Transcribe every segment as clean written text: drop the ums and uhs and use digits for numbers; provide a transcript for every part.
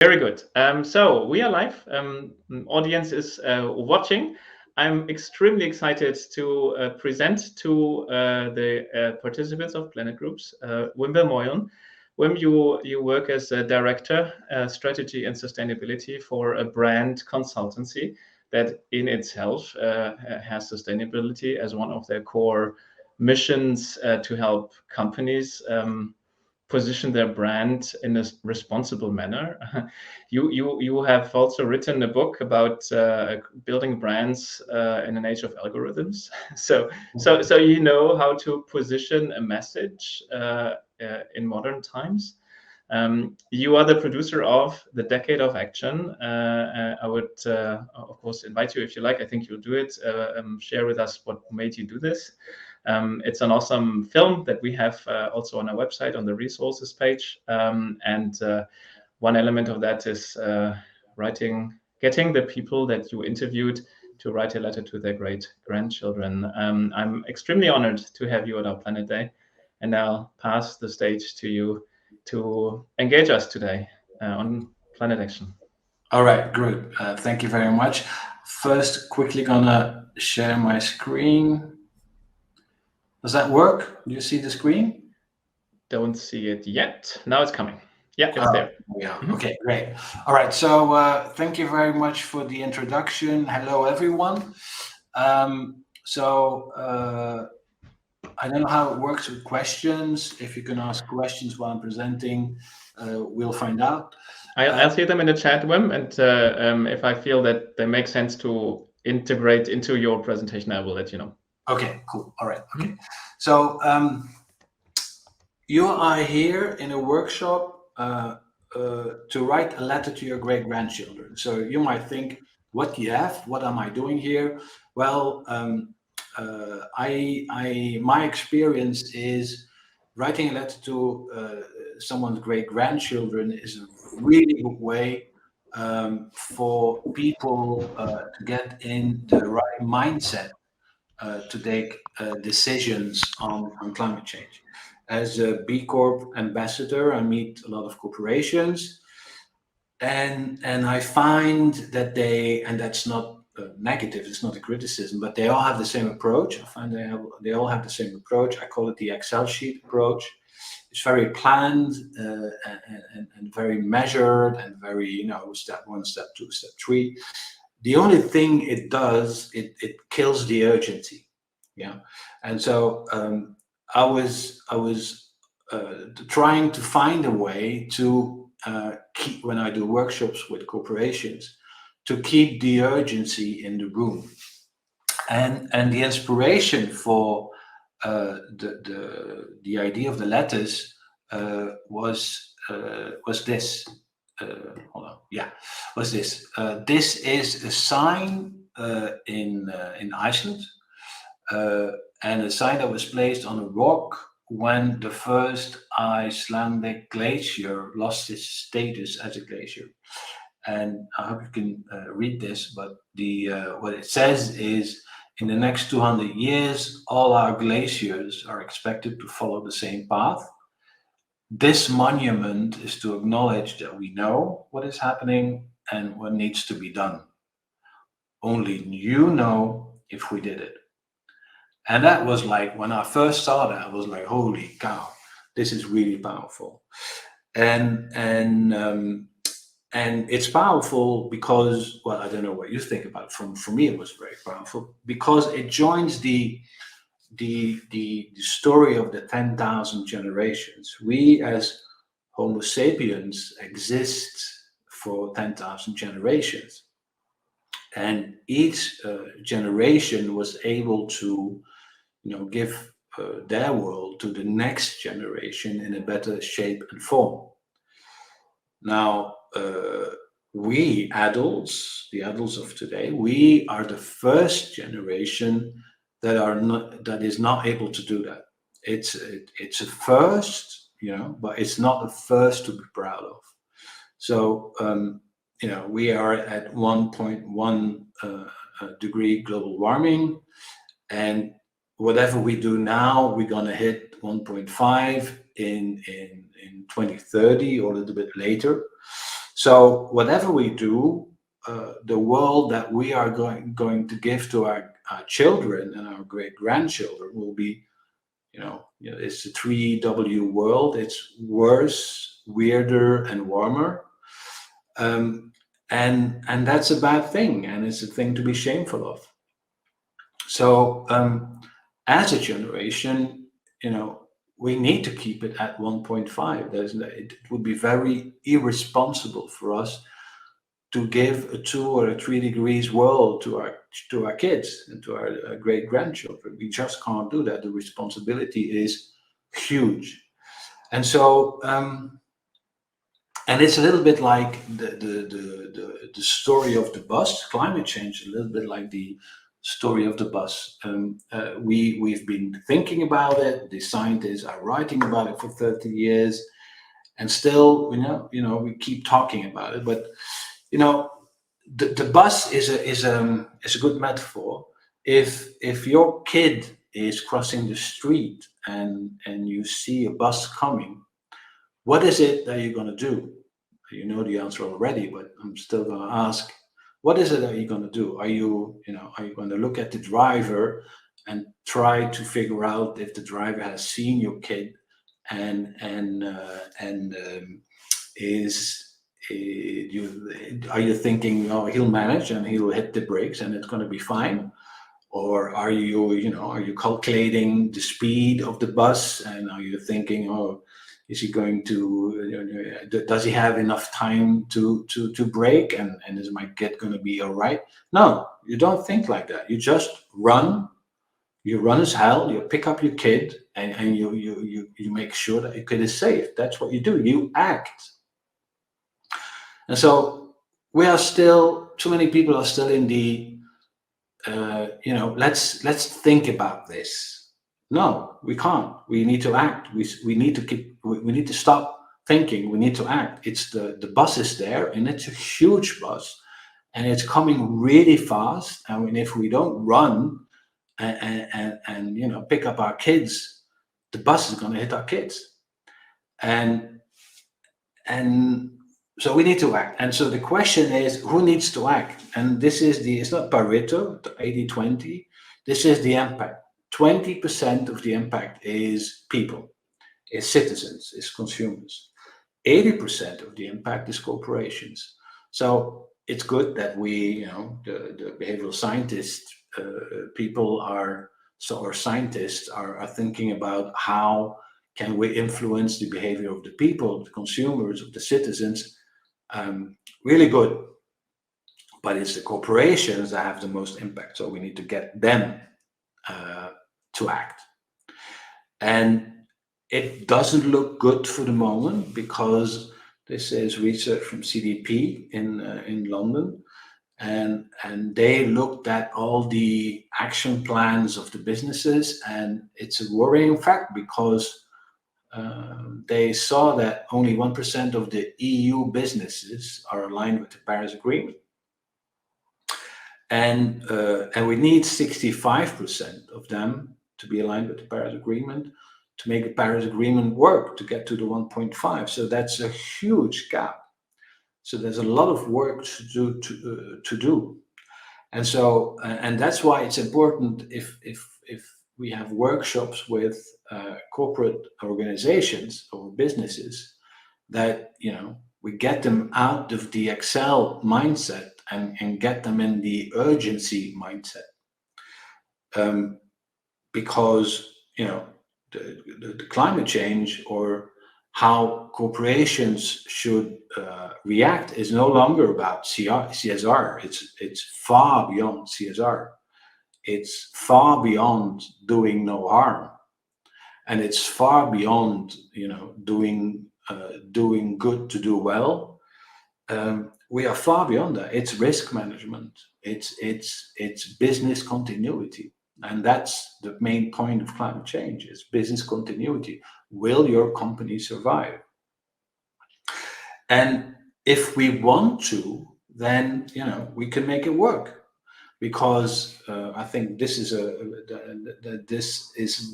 Very good. So we are live. Audience is watching. I'm extremely excited to present to the participants of Planet Groups, Wim Vermeulen. Wim, you work as a director, strategy and sustainability for a brand consultancy that in itself has sustainability as one of their core missions to help companies position their brand in a responsible manner. You have also written a book about building brands in an age of algorithms. So you know how to position a message in modern times. You are the producer of The Decade of Action. I would, of course, invite you if you like. I think you'll do it. Share with us what made you do this. It's an awesome film that we have also on our website on the resources page. One element of that is getting the people that you interviewed to write a letter to their great grandchildren. I'm extremely honored to have you at our Planet Day, and I'll pass the stage to you to engage us today on Planet Action. All right, good. Thank you very much. First, quickly gonna share my screen. Does that work? Do you see the screen? Don't see it yet. Now it's coming. Yeah, it's there. Yeah. Okay, great. All right. So thank you very much for the introduction. Hello, everyone. I don't know how it works with questions. If you can ask questions while I'm presenting, we'll find out. I'll see them in the chat, Wim, and if I feel that they make sense to integrate into your presentation, I will let you know. Okay, cool. All right. Okay. So you are here in a workshop to write a letter to your great-grandchildren. So you might think, what do you have? What am I doing here? Well, my experience is writing a letter to someone's great-grandchildren is a really good way for people to get in the right mindset to take decisions on climate change. As a B Corp ambassador, I meet a lot of corporations, and I find that and that's not negative, it's not a criticism, but they all have the same approach. I find they all have the same approach. I call it the Excel sheet approach. It's very planned and very measured and very, step 1, step 2, step 3. The only thing it does, it kills the urgency. Yeah. And so I was trying to find a way to keep, when I do workshops with corporations, to keep the urgency in the room. And the inspiration for the idea of the letters was this. Hold on. Yeah, was this. This is a sign in Iceland, and a sign that was placed on a rock when the first Icelandic glacier lost its status as a glacier. And I hope you can read this, but what it says is, in the next 200 years, all our glaciers are expected to follow the same path. This monument is to acknowledge that we know what is happening and what needs to be done. Only you know if we did it. And that was like, when I first saw that, I was like, holy cow, this is really powerful. And it's powerful because, well, I don't know what you think about it. For me, it was very powerful because it joins the story of the 10,000 generations. We as Homo sapiens exist for 10,000 generations. And each generation was able to, give their world to the next generation in a better shape and form. Now, we adults, the adults of today, we are the first generation that is not able to do that. It's a first, but it's not the first to be proud of. So, we are at 1.1 degree global warming, and whatever we do now, we're gonna hit 1.5 in 2030 or a little bit later. So whatever we do, the world that we are going to give to our children and our great grandchildren will be, it's the 3W world. It's worse, weirder, and warmer. And that's a bad thing, and it's a thing to be shameful of. So as a generation, we need to keep it at 1.5. It would be very irresponsible for us to give a 2 or a 3 degrees world to our kids and to our great grandchildren. We just can't do that. The responsibility is huge, and so and it's a little bit like the story of the bus. Climate change, a little bit like the story of the bus. We've been thinking about it. The scientists are writing about it for 30 years, and still, we keep talking about it. But the bus is a good metaphor. If your kid is crossing the street and you see a bus coming, what is it that you're going to do? You know the answer already, but I'm still going to ask. What is it that you're going to do? Are you going to look at the driver and try to figure out if the driver has seen your kid and are you thinking, oh, he'll manage and he'll hit the brakes and it's going to be fine? Or are you calculating the speed of the bus, and are you thinking, oh, is he going to, does he have enough time to brake, and is my kid going to be all right? No, you don't think like that. You just run. You run as hell. You pick up your kid, and you make sure that your kid is safe. That's what you do. You act. And so we are still, too many people are still in the, let's think about this. No, we can't. We need to act. We need to stop thinking. We need to act. It's the bus is there, and it's a huge bus, and it's coming really fast. I mean, if we don't run and pick up our kids, the bus is going to hit our kids. And so we need to act. And so the question is, who needs to act? And it's not Pareto, the 80-20. This is the impact. 20% of the impact is people, is citizens, is consumers. 80% of the impact is corporations. So it's good that we, the behavioral scientists, scientists are thinking about how can we influence the behavior of the people, the consumers, of the citizens. Really good. But it's the corporations that have the most impact. So we need to get them to act. And it doesn't look good for the moment, because this is research from CDP in London. And they looked at all the action plans of the businesses, and it's a worrying fact, because they saw that only 1% of the EU businesses are aligned with the Paris Agreement, and we need 65% of them to be aligned with the Paris Agreement to make the Paris Agreement work, to get to the 1.5. So that's a huge gap. So there's a lot of work to do, and so and that's why it's important if we have workshops with corporate organizations or businesses, that we get them out of the Excel mindset and get them in the urgency mindset, because the climate change, or how corporations should react, is no longer about CSR. It's far beyond CSR. It's far beyond doing no harm, and it's far beyond doing good to do well. We are far beyond that. It's risk management. It's business continuity. And that's the main point of climate change, is business continuity. Will your company survive? And if we want to, then we can make it work, because I think this is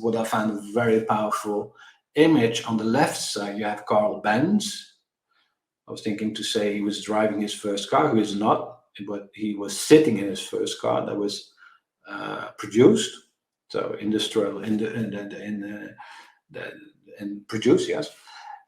what I found a very powerful image. On the left side, you have Carl Benz, I was thinking to say he was driving his first car. He was not, but he was sitting in his first car that was produced. So industrial, and produced, yes.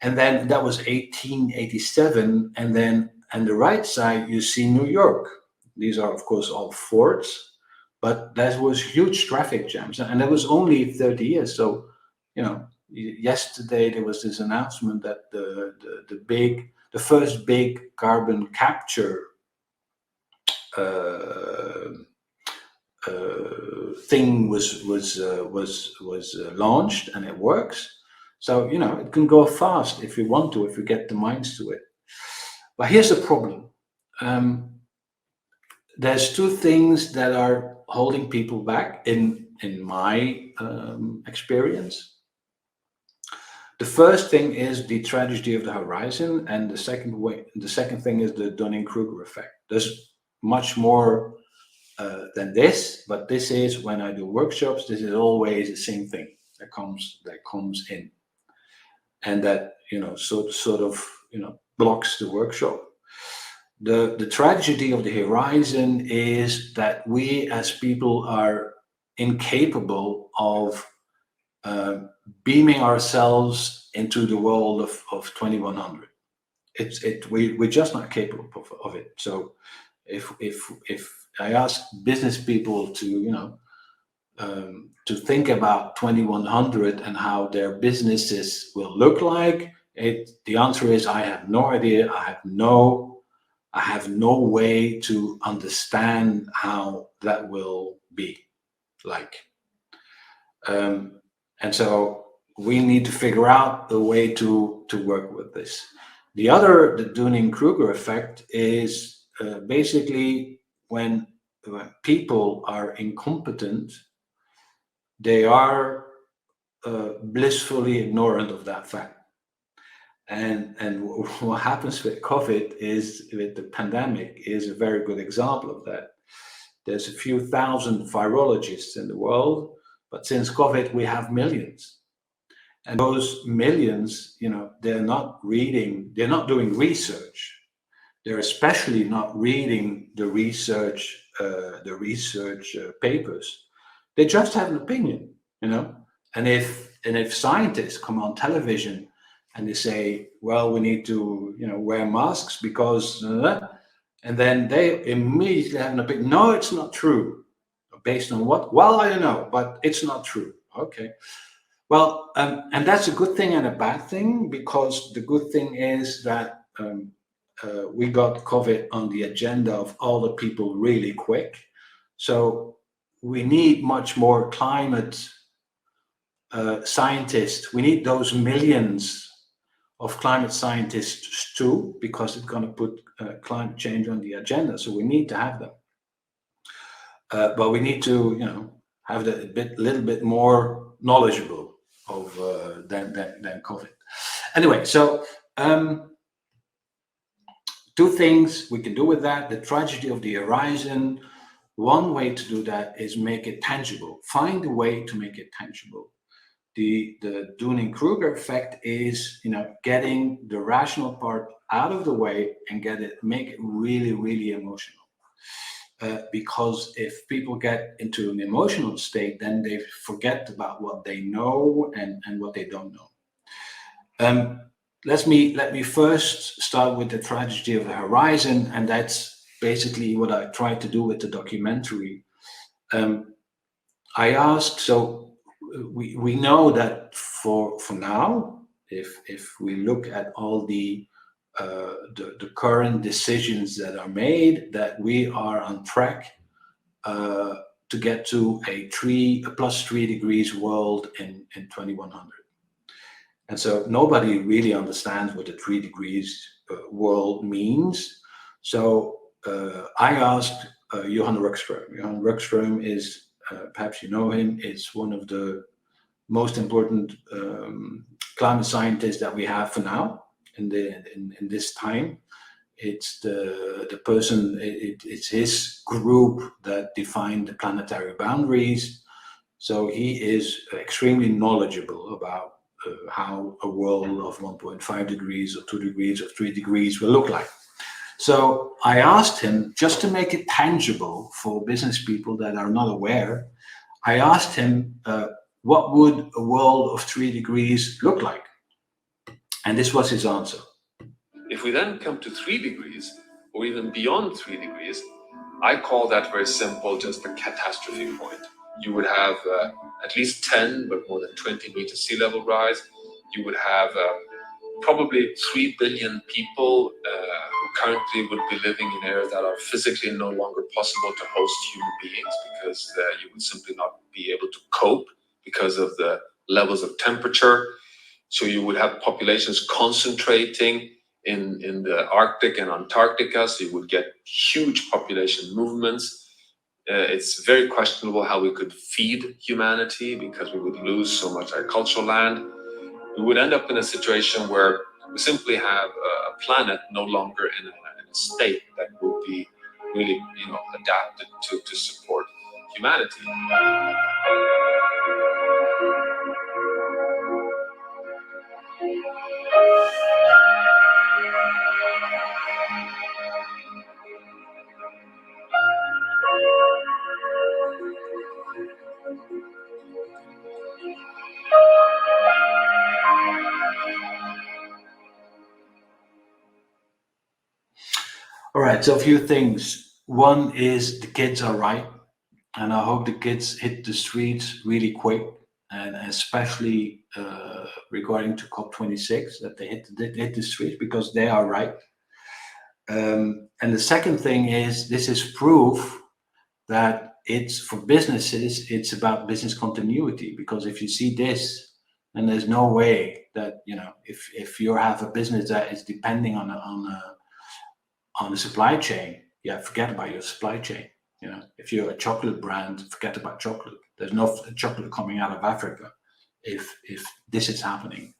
And then that was 1887. And then on the right side, you see New York. These are, of course, all Fords, but that was huge traffic jams. And that was only 30 years. So, you know, yesterday there was this announcement that the first big carbon capture thing was launched, and it works. So, you know, it can go fast if we want to, if we get the minds to it. But here's the problem. There's two things that are holding people back in my experience. The first thing is the tragedy of the horizon, and the second thing is the Dunning-Kruger effect. There's much more than this, but this is, when I do workshops, this is always the same thing that comes in, and that, you know, sort of, you know, blocks the workshop. The tragedy of the horizon is that we as people are incapable of beaming ourselves into the world of 2100. We're just not capable of it. So if I ask business people to, you know, to think about 2100 and how their businesses will look like, the answer is, I have no idea. I have no way to understand how that will be like. And so we need to figure out a way to work with this. The Dunning-Kruger effect is basically when people are incompetent, they are blissfully ignorant of that fact. And what happens with COVID is, with the pandemic, is a very good example of that. There's a few thousand virologists in the world, but since COVID, we have millions. And those millions, you know, they're not doing research. They're especially not reading the research papers. They just have an opinion, you know. And if scientists come on television and they say, well, we need to, you know, wear masks because, and then they immediately have an opinion. No, it's not true. Based on what? Well, I don't know, but it's not true. Okay. Well, and that's a good thing and a bad thing, because the good thing is that we got COVID on the agenda of all the people really quick. So we need much more climate scientists. We need those millions of climate scientists too, because it's going to put climate change on the agenda. So we need to have them. But we need to, you know, have a little bit more knowledgeable of than COVID. Anyway, so two things we can do with that. The tragedy of the horizon. One way to do that is make it tangible. Find a way to make it tangible. The Dunning-Kruger effect is, you know, getting the rational part out of the way and make it really, really emotional. Because if people get into an emotional state, then they forget about what they know and what they don't know. Let me first start with the tragedy of the horizon, and that's basically what I tried to do with the documentary. I asked, so we know that for now, if we look at all the current decisions that are made, that we are on track to get to a +3 degrees world in 2100. And so nobody really understands what the 3 degrees world means. So I asked JOHAN ROCKSTROM. JOHAN ROCKSTROM is, perhaps you know him, is one of the most important climate scientists that we have for now in this time. It's the person, it's his group that defined the planetary boundaries. So he is extremely knowledgeable about how a world of 1.5 degrees or 2 degrees or 3 degrees will look like. So I asked him, just to make it tangible for business people that are not aware, I asked him, what would a world of 3 degrees look like? And this was his answer. If we then come to 3 degrees, or even beyond 3 degrees, I call that very simple, just a catastrophe point. You would have at least 10, but more than 20 meters sea level rise. You would have probably 3 billion people who currently would be living in areas that are physically no longer possible to host human beings, because you would simply not be able to cope because of the levels of temperature. So you would have populations concentrating in the Arctic and Antarctica, so you would get huge population movements. It's very questionable how we could feed humanity, because we would lose so much agricultural land. We would end up in a situation where we simply have a planet no longer in a state that would be really, adapted to support humanity. All right, so a few things. One is the kids are right, and I hope the kids hit the streets really quick, and especially regarding to COP26, that they hit the streets, because they are right. And the second thing is, this is proof that it's for businesses, it's about business continuity, because if you see this, then there's no way that, if you have a business that is depending on the supply chain, forget about your supply chain. If you're a chocolate brand, forget about chocolate. There's no chocolate coming out of Africa if this is happening.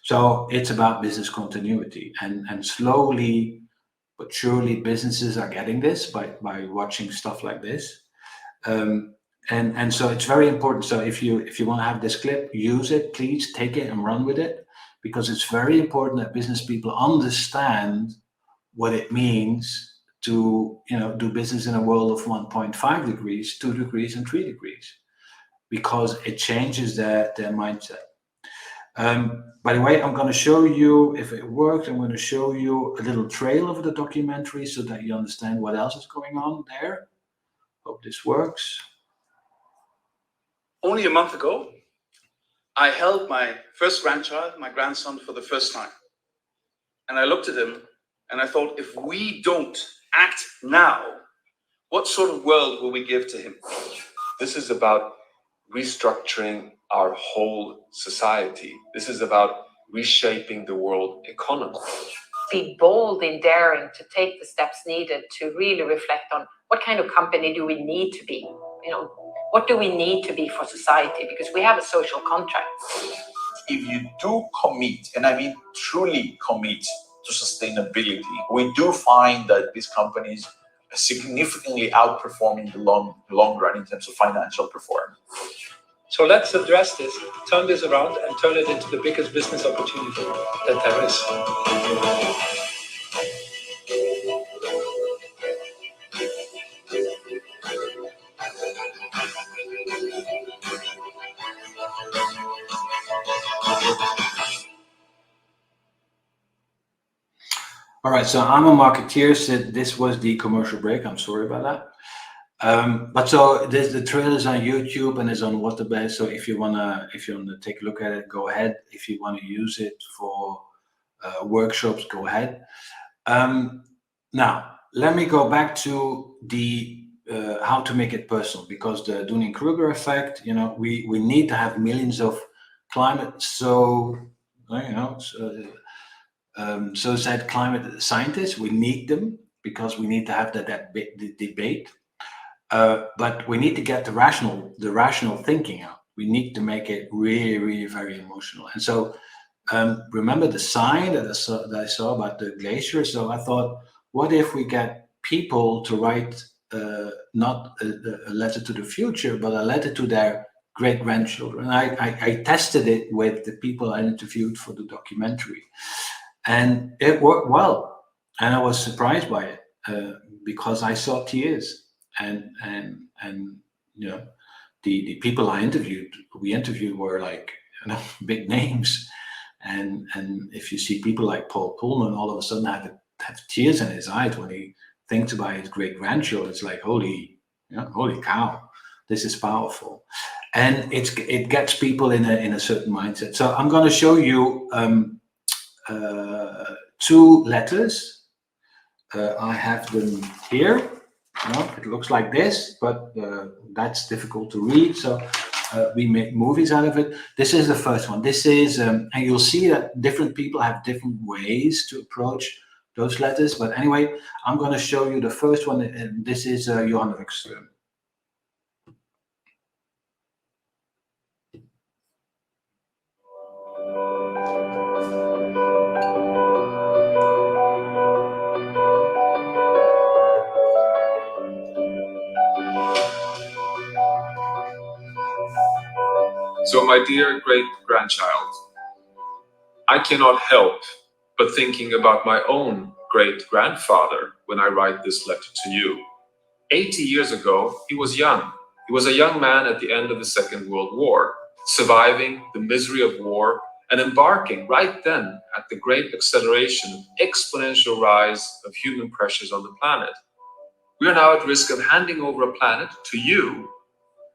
So it's about business continuity, and slowly but surely businesses are getting this by watching stuff like this. And so it's very important. So if you want to have this clip, use it, please take it and run with it, because it's very important that business people understand what it means to do business in a world of 1.5 degrees, 2 degrees, and 3 degrees, because it changes their mindset. By the way, I'm going to show you, if it works, I'm going to show you a little trail of the documentary so that you understand what else is going on there. Hope this works. Only a month ago, I held my first grandchild, my grandson, for the first time. And I looked at him and I thought, if we don't act now, what sort of world will we give to him? This is about restructuring our whole society. This is about reshaping the world economy. Be bold in daring to take the steps needed to really reflect on what kind of company do we need to be? What do we need to be for society? Because we have a social contract. If you do commit, and I mean truly commit to sustainability, we do find that these companies are significantly outperforming the long run in terms of financial performance. So let's address this, turn this around, and turn it into the biggest business opportunity that there is. All right, so I'm a marketeer, so this was the commercial break. I'm sorry about that. But so the trail is on YouTube and is on Waterbase. So if you wanna take a look at it, go ahead. If you want to use it for workshops, go ahead. Now let me go back to the how to make it personal, because the Dunning-Kruger effect. We need to have millions of climate. So so said climate scientists. We need them, because we need to have that debate. But we need to get the rational thinking out. We need to make it really, really very emotional. And so remember the sign that I saw about the glacier. So I thought, what if we get people to write not a letter to the future, but a letter to their great-grandchildren. I tested it with the people I interviewed for the documentary, and it worked well. And I was surprised by it because I saw tears, and you know, the people we interviewed were like, you know, big names, and if you see people like POLMAN all of a sudden have tears in his eyes when he thinks about his great-grandchildren, it's like, holy cow, this is powerful. And it gets people in a certain mindset. So I'm going to show you 2 letters. I have them here. It looks like this, but that's difficult to read. So we make movies out of it. This is the first one. This is, and you'll see that different people have different ways to approach those letters. But anyway, I'm going to show you the first one. And this is JOHAN ROCKSTROM. So, my dear great-grandchild, I cannot help but thinking about my own great-grandfather when I write this letter to you. 80 years ago, he was young. He was a young man at the end of the Second World War, surviving the misery of war and embarking right then at the great acceleration, exponential rise of human pressures on the planet. We are now at risk of handing over a planet to you,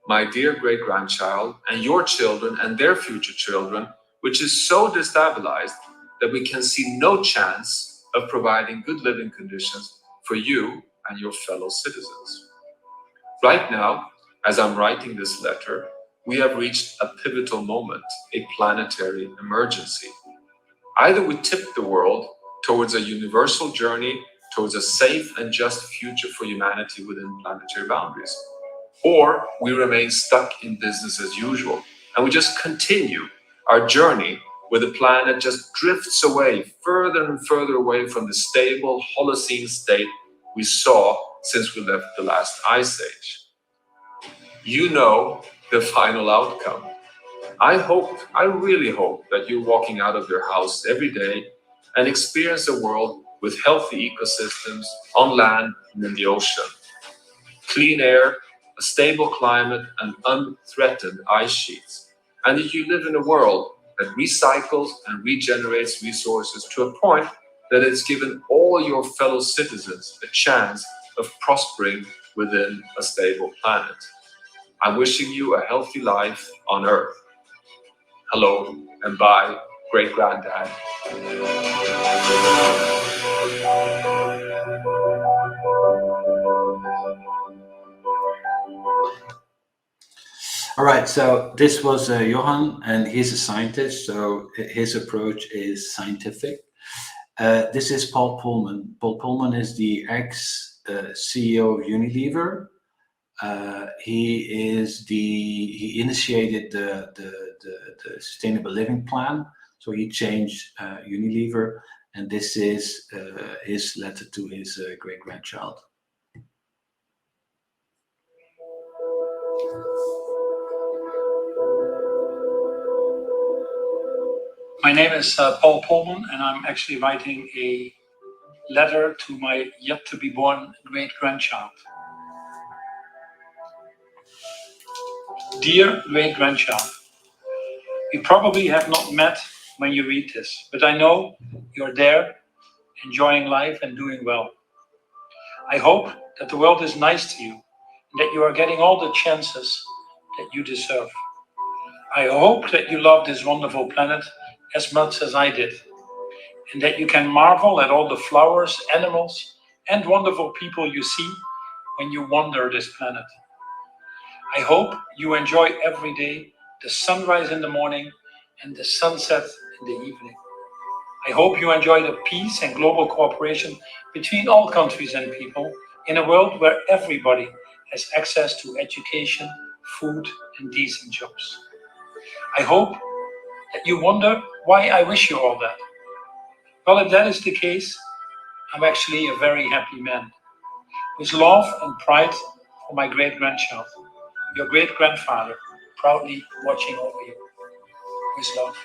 my dear great-grandchild, and your children and their future children, which is so destabilized that we can see no chance of providing good living conditions for you and your fellow citizens. Right now, as I'm writing this letter, we have reached a pivotal moment, a planetary emergency. Either we tip the world towards a universal journey towards a safe and just future for humanity within planetary boundaries, or we remain stuck in business as usual, and we just continue our journey where the planet just drifts away further and further away from the stable Holocene state we saw since we left the last ice age. You know the final outcome. I really hope that you're walking out of your house every day and experience a world with healthy ecosystems on land and in the ocean, clean air, a stable climate, and unthreatened ice sheets, and that you live in a world that recycles and regenerates resources to a point that it's given all your fellow citizens a chance of prospering within a stable planet. I'm wishing you a healthy life on Earth. Hello and bye, great-granddad. All right, so this was JOHAN, and he's a scientist, so his approach is scientific. This is POLMAN. Polman is the ex-CEO of Unilever. He initiated the Sustainable Living Plan, so he changed Unilever, and this is his letter to his great-grandchild. My name is Paul Polman, and I'm actually writing a letter to my yet-to-be-born great-grandchild. Dear great-grandchild, we probably have not met when you read this, but I know you're there, enjoying life and doing well. I hope that the world is nice to you and that you are getting all the chances that you deserve. I hope that you love this wonderful planet as much as I did, and that you can marvel at all the flowers, animals, and wonderful people you see when you wander this planet. I hope you enjoy every day the sunrise in the morning and the sunset in the evening. I hope you enjoy the peace and global cooperation between all countries and people in a world where everybody has access to education, food, and decent jobs. I hope that you wonder why I wish you all that. Well, if that is the case, I'm actually a very happy man, with love and pride for my great-grandchild, your great-grandfather, proudly watching over you. With love.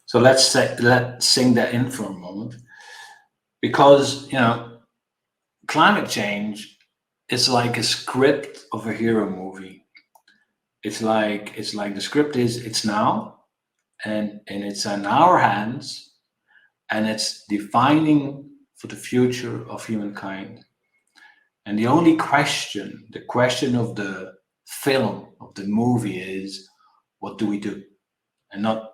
So let's sing that in for a moment, because climate change is like a script of a hero movie. It's like the script is it's now, and it's in our hands, and it's defining for the future of humankind. And the only question, the question of the film, of the movie is, what do we do? And not,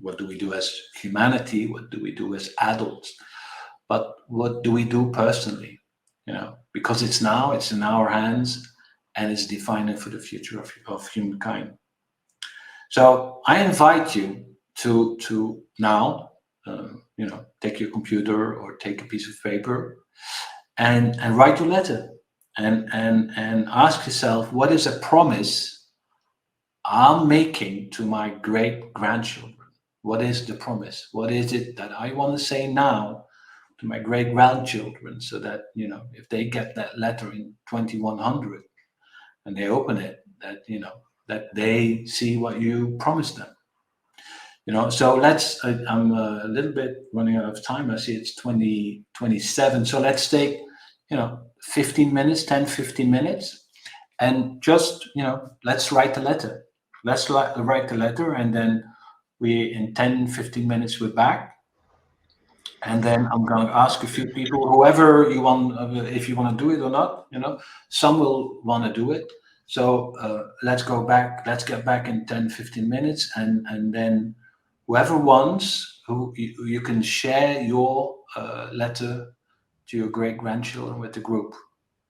what do we do as humanity? What do we do as adults? But what do we do personally? Because it's now, it's in our hands, and it's defining for the future of humankind. So I invite you to now, take your computer or take a piece of paper and write your letter, and ask yourself, what is a promise I'm making to my great grandchildren? What is the promise? What is it that I want to say now to my great grandchildren, so that if they get that letter in 2100 and they open it, that that they see what you promised them. So let's, I'm a little bit running out of time. I see it's 20:27. So let's take, 15 minutes, 10, 15 minutes, and just, let's write the letter. Let's write the letter, and then in 10, 15 minutes, we're back. And then I'm going to ask a few people, whoever you want, if you want to do it or not, some will want to do it. So let's get back in 10, 15 minutes, and then whoever wants, you can share your letter to your great grandchildren with the group.